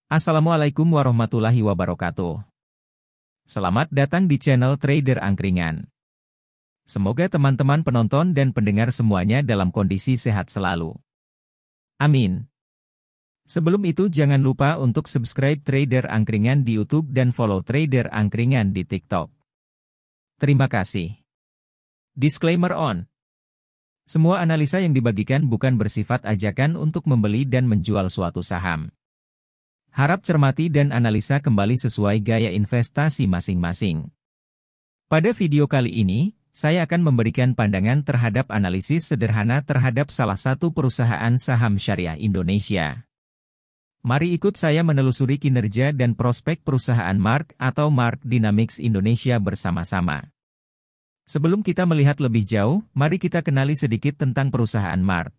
Assalamualaikum warahmatullahi wabarakatuh. Selamat datang di channel Trader Angkringan. Semoga teman-teman penonton dan pendengar semuanya dalam kondisi sehat selalu. Amin. Sebelum itu jangan lupa untuk subscribe Trader Angkringan di YouTube dan follow Trader Angkringan di TikTok. Terima kasih. Disclaimer on. Semua analisa yang dibagikan bukan bersifat ajakan untuk membeli dan menjual suatu saham. Harap cermati dan analisa kembali sesuai gaya investasi masing-masing. Pada video kali ini, saya akan memberikan pandangan terhadap analisis sederhana terhadap salah satu perusahaan saham syariah Indonesia. Mari ikut saya menelusuri kinerja dan prospek perusahaan Mark atau Mark Dynamics Indonesia bersama-sama. Sebelum kita melihat lebih jauh, mari kita kenali sedikit tentang perusahaan Mark.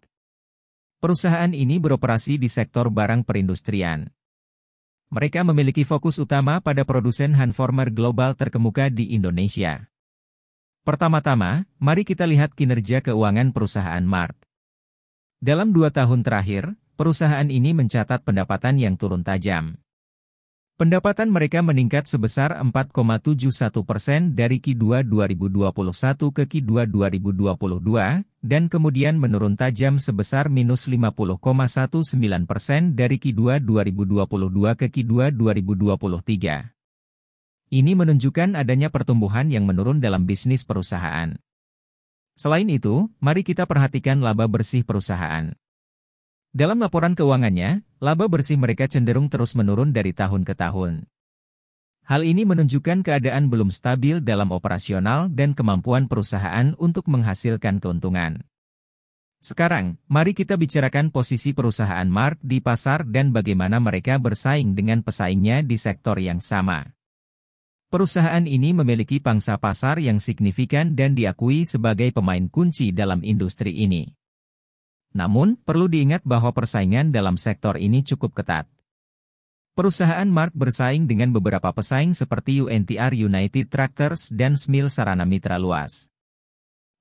Perusahaan ini beroperasi di sektor barang perindustrian. Mereka memiliki fokus utama pada produsen handformer global terkemuka di Indonesia. Pertama-tama, mari kita lihat kinerja keuangan perusahaan Mark. Dalam 2 tahun terakhir, perusahaan ini mencatat pendapatan yang turun tajam. Pendapatan mereka meningkat sebesar 4,71% dari Q2 2021 ke Q2 2022, dan kemudian menurun tajam sebesar minus 50,19% dari Q2 2022 ke Q2 2023. Ini menunjukkan adanya pertumbuhan yang menurun dalam bisnis perusahaan. Selain itu, mari kita perhatikan laba bersih perusahaan. Dalam laporan keuangannya, laba bersih mereka cenderung terus menurun dari tahun ke tahun. Hal ini menunjukkan keadaan belum stabil dalam operasional dan kemampuan perusahaan untuk menghasilkan keuntungan. Sekarang, mari kita bicarakan posisi perusahaan Mark di pasar dan bagaimana mereka bersaing dengan pesaingnya di sektor yang sama. Perusahaan ini memiliki pangsa pasar yang signifikan dan diakui sebagai pemain kunci dalam industri ini. Namun, perlu diingat bahwa persaingan dalam sektor ini cukup ketat. Perusahaan Mark bersaing dengan beberapa pesaing seperti UNTR United Tractors dan SMIL Sarana Mitra Luas.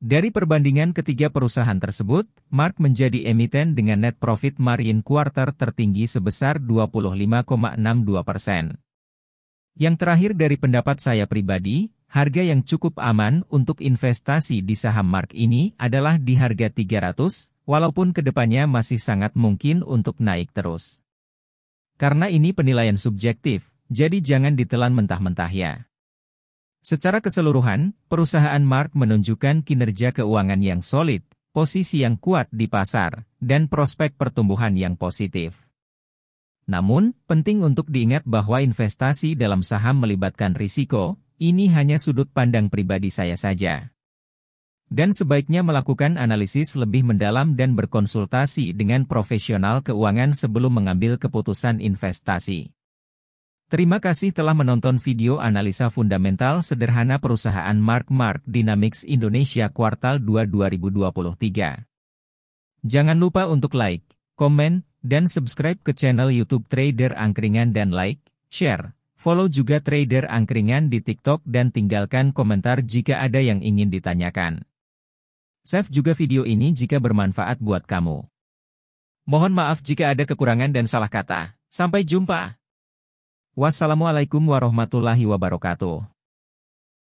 Dari perbandingan ketiga perusahaan tersebut, Mark menjadi emiten dengan net profit margin quarter tertinggi sebesar 25,62%. Yang terakhir dari pendapat saya pribadi, harga yang cukup aman untuk investasi di saham Mark ini adalah di harga 300, walaupun kedepannya masih sangat mungkin untuk naik terus. Karena ini penilaian subjektif, jadi jangan ditelan mentah-mentah ya. Secara keseluruhan, perusahaan Mark menunjukkan kinerja keuangan yang solid, posisi yang kuat di pasar, dan prospek pertumbuhan yang positif. Namun, penting untuk diingat bahwa investasi dalam saham melibatkan risiko, ini hanya sudut pandang pribadi saya saja. Dan sebaiknya melakukan analisis lebih mendalam dan berkonsultasi dengan profesional keuangan sebelum mengambil keputusan investasi. Terima kasih telah menonton video analisa fundamental sederhana perusahaan Mark Dynamics Indonesia kuartal 2 2023. Jangan lupa untuk like, komen, dan subscribe ke channel YouTube Trader Angkringan dan like, share, follow juga Trader Angkringan di TikTok dan tinggalkan komentar jika ada yang ingin ditanyakan. Save juga video ini jika bermanfaat buat kamu. Mohon maaf jika ada kekurangan dan salah kata. Sampai jumpa. Wassalamualaikum warahmatullahi wabarakatuh.